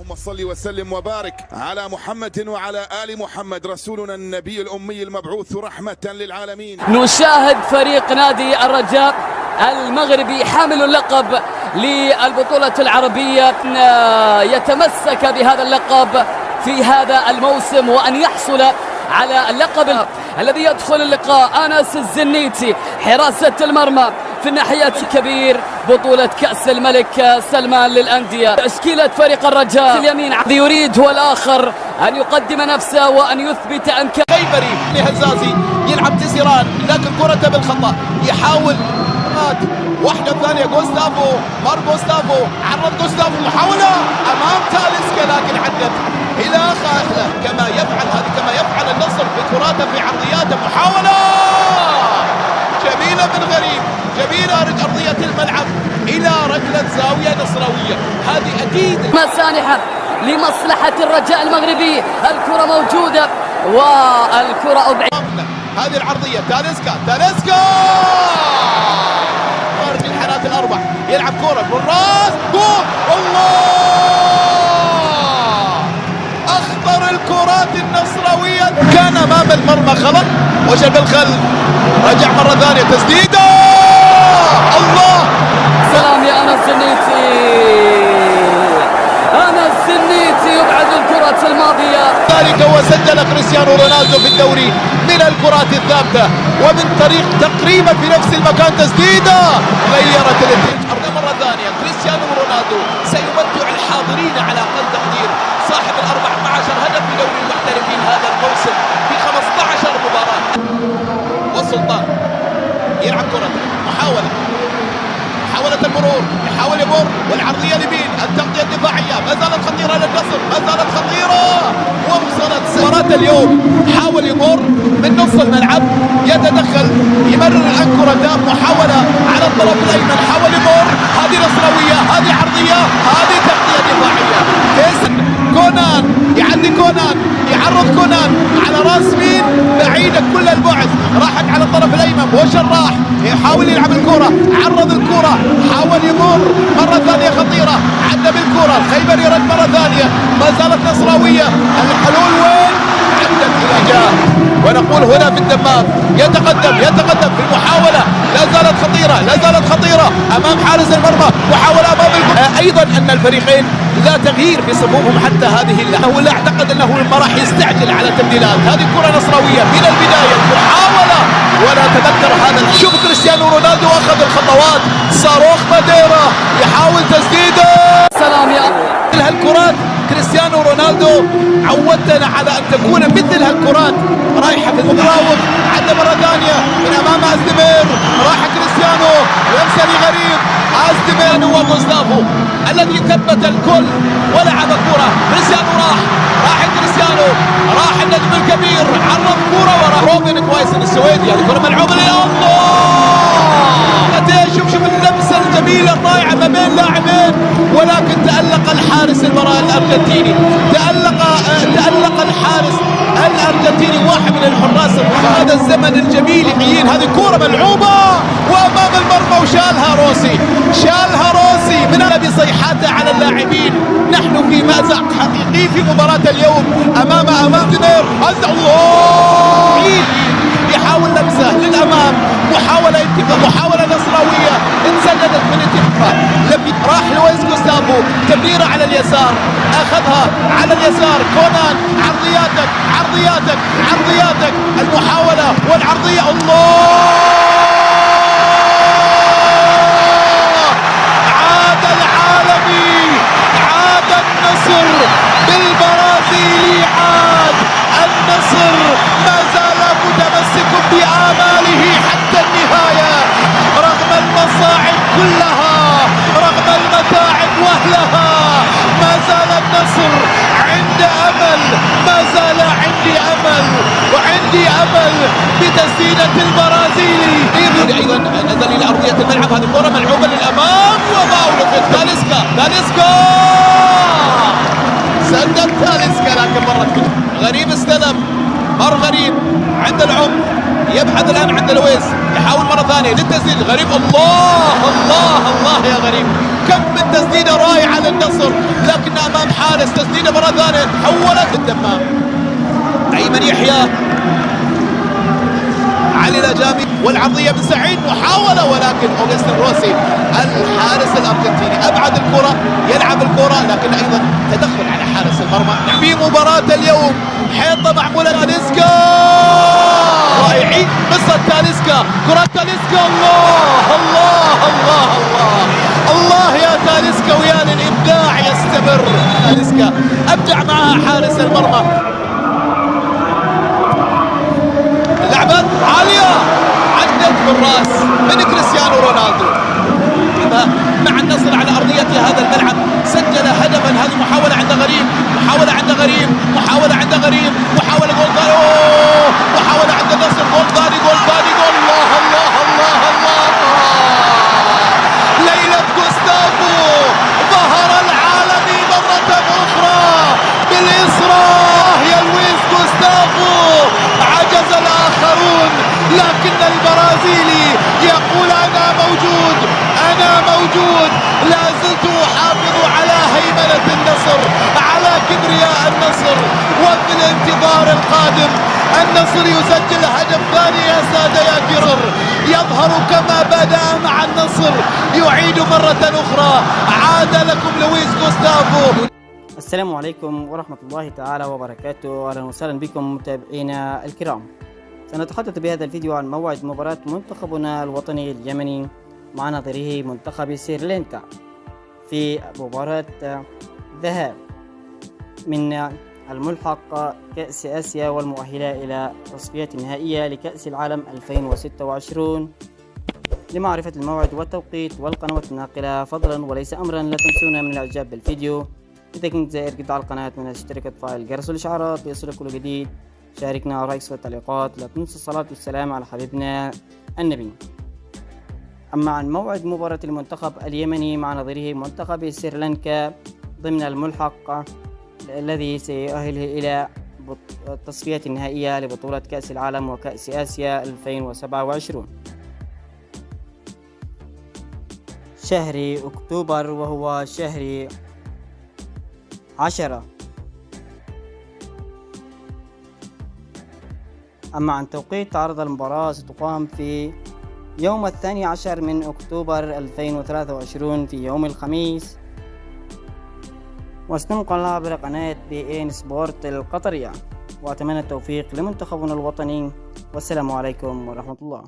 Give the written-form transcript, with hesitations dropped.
اللهم صل وسلم وبارك على محمد وعلى آل محمد رسولنا النبي الأمي المبعوث رحمة للعالمين. نشاهد فريق نادي الرجاء المغربي حامل اللقب للبطولة العربية يتمسك بهذا اللقب في هذا الموسم وأن يحصل على اللقب الذي يدخل اللقاء. أنس الزنيتي حراسة المرمى في الناحية كبير بطولة كأس الملك سلمان للأندية. تشكيلة فريق الرجاء اليمين يريد هو الآخر أن يقدم نفسه وأن يثبت أمكانه. خيبري لهزازي يلعب تسيران لكن كرته بالخطأ، يحاول واحدة ثانية جوستافو جوستافو عرض جوستافو محاولة أمام تاليسكا لكن عدت إلى خاهلة كما يفعل النصر في كراته في عرضياته. محاولة جميلة من غريب، جميلة أرضية الملعب إلى ركلة زاوية نصراوية. هذه أكيد سانحة لمصلحة الرجاء المغربي. الكرة موجودة والكرة أبعد. هذه العرضية تاليسكا خارج الحالات الأربع يلعب كرة بالراس جول. الله أخطر الكرات النصراوية كان أمام المرمى خلط وجه بالخلف، رجع مرة ثانية تسديدة. الله سلام يا أنس الزنيتي يبعد الكرة الماضية. ذلك وسجل كريستيانو رونالدو في الدوري من الكرات الثابتة ومن طريق تقريبا في نفس المكان. تسديدة غيرت النتيجة مرة ثانية. كريستيانو رونالدو سيمتع الحاضرين على أقل تقدير صاحب ال14 هدف في دوري المحترفين هذا الموسم في 15 مباراة. والسلطان يلعب كرة محاولة المرور، يحاول يمر والعرضية اليمين، التغطية الدفاعية ما زالت خطيرة للنصر، ما زالت خطيرة ووصلت. مباراة اليوم حاول يمر من نص الملعب، يتدخل يمرر الأنكرة دام محاولة على الطرف الأيمن، حاول يمر. هذه نصراوية، هذه عرضية، هذه تغطية دفاعية. كونان يعدي، كونان يعرض كونان على راس مين بعيدة كل البعد، راحت على الطرف الأيمن وشراح يحاول يلعب الكرة، عرض الكرة، حاول يمر مرة ثانية خطيرة، عدى بالكرة. الخيبري يرد مرة ثانية، ما زالت نصراوية. الحلول وين؟ عدت إلى جهة ونقول هنا في الدمام يتقدم في المحاولة. لا زالت خطيرة أمام حارس المرمى. محاولة أمام أيضا أن الفريقين لا تغيير في صفوفهم حتى هذه اللحظة. لا أعتقد أنه ما راح يستعجل على تبديلات. هذه كرة نصراوية من البداية، محاولة ولا تذكر هذا. شوف كريستيانو رونالدو أخذ الخطوات، صاروخ ماديرا يحاول تسديده. سلام يا مثل هالكرات كريستيانو رونالدو عودتنا على أن تكون مثل هالكرات رايحة في المراوغ. عدى مرة ثانية من أمام أزدمير، راح كريستيانو لمسة لغريب. أزدمير وغوستافو الذي ثبت الكل ولعب كرة. كريستيانو راح كريستيانو، راح النجم الكبير، عرض كرة ورا روبن كويسن السويدي. هذه كرة ملعوبة الله. شوف اللمسة الجميلة الرائعة ما بين لاعبين، ولكن تألق الحارس الأرجنتيني، تألق الحارس الأرجنتيني، واحد من الحراس هذا الزمن الجميل يحيين. هذه كرة ملعوبة وأمام المرمى وشالها روسي من بصيحاته على اللاعبين. نحن في مأزق حقيقي في مباراة اليوم أمام دينير. الله يحاول لمسة للأمام، محاولة نصراوية اتسددت من الاتفاق. راح لويس جوستافو، تمريرة على اليسار، أخذها على اليسار. كونان عرضياتك المحاولة والعرضية. الله عاد العالمي، عاد النصر بالبرازيلي، عاد النصر ما زال متمسك بآماله حتى النهاية رغم المصاعب كلها، رغم المتاعب وهلها. ما زال النصر عند أمل، ما زال عندي أمل وعندي أمل بتسديدة البرازيلي. أيضا نزل إلى أرضية الملعب. هذه كرة ملعوبة للأمام وفاول في تاليسكا سدد تاليسكا لكن مرت غريب. استلم غريب عند العمق، يبحث الآن عند لويس، يحاول مرة ثانية للتسديد. غريب الله يا غريب، كم من تسديدة رائعة للنصر لكن أمام حارس حارس. تسديده مرة ثانية حولت الدمام. أيمن يحيى، علي الأجامي، والعرضية من سعيد، محاولة ولكن أوغستين روسي الحارس الأرجنتيني أبعد الكرة، يلعب الكرة لكن أيضا تدخل على حارس المرمى. في مباراة اليوم حيطة معمولة تاليسكا، رائعين قصة تاليسكا، كرة تاليسكا، الله الله الله الله الله يا تاليسكا ويا للإبداع يستمر. تاليسكا أبدع معها حارس المرمى. لعبة عالية عدت بالراس من كريستيانو رونالدو مع النصر على أرضية هذا الملعب. سجل هدفا. هذه محاولة عند غريم، محاولة عند غريم، محاولة عند غريم، محاولة جول ثاني، محاولة عند النصر، جول ثاني، جول ثاني، جول. الله الله الله الله ليلة جوستافو، ظهر العالمي مرة أخرى بالإصرار. يا لويس جوستافو، عجز الآخرون لكن البرازيلي يقول أنا موجود، أنا موجود. لا زلت أحافظ على هيمنة النصر، على كبرياء النصر، وفي الانتظار القادم النصر يسجل هدف ثاني يا سادة يا كرر. يظهر كما بدأ مع النصر، يعيد مرة أخرى. عاد لكم لويس جوستافو. السلام عليكم ورحمة الله تعالى وبركاته. أهلا وسهلا بكم متابعينا الكرام. سنتحدث بهذا الفيديو عن موعد مباراة منتخبنا الوطني اليمني مع نظيره منتخب سريلانكا في مباراة ذهاب من الملحق كأس آسيا والمؤهلة إلى تصفيات النهائية لكأس العالم 2026. لمعرفة الموعد والتوقيت والقنوات الناقلة فضلا وليس أمرا لا تنسونا من الإعجاب بالفيديو. إذا كنت زائر جديد على القناة من الاشتراك وتفعيل جرس الإشعارات ليصلك كل جديد. شاركنا رأيك في التعليقات. لا تنسوا الصلاة والسلام على حبيبنا النبي. أما عن موعد مباراة المنتخب اليمني مع نظيره منتخب سريلانكا ضمن الملحق الذي سيؤهله إلى التصفيات النهائية لبطولة كأس العالم وكأس آسيا 2027 شهر أكتوبر، وهو شهر 10. أما عن توقيت عرض المباراة ستقام في يوم 12 من أكتوبر 2023 في يوم الخميس، وستنقل عبر قناة BeIN سبورت القطرية. وأتمنى التوفيق لمنتخبنا الوطني، والسلام عليكم ورحمة الله.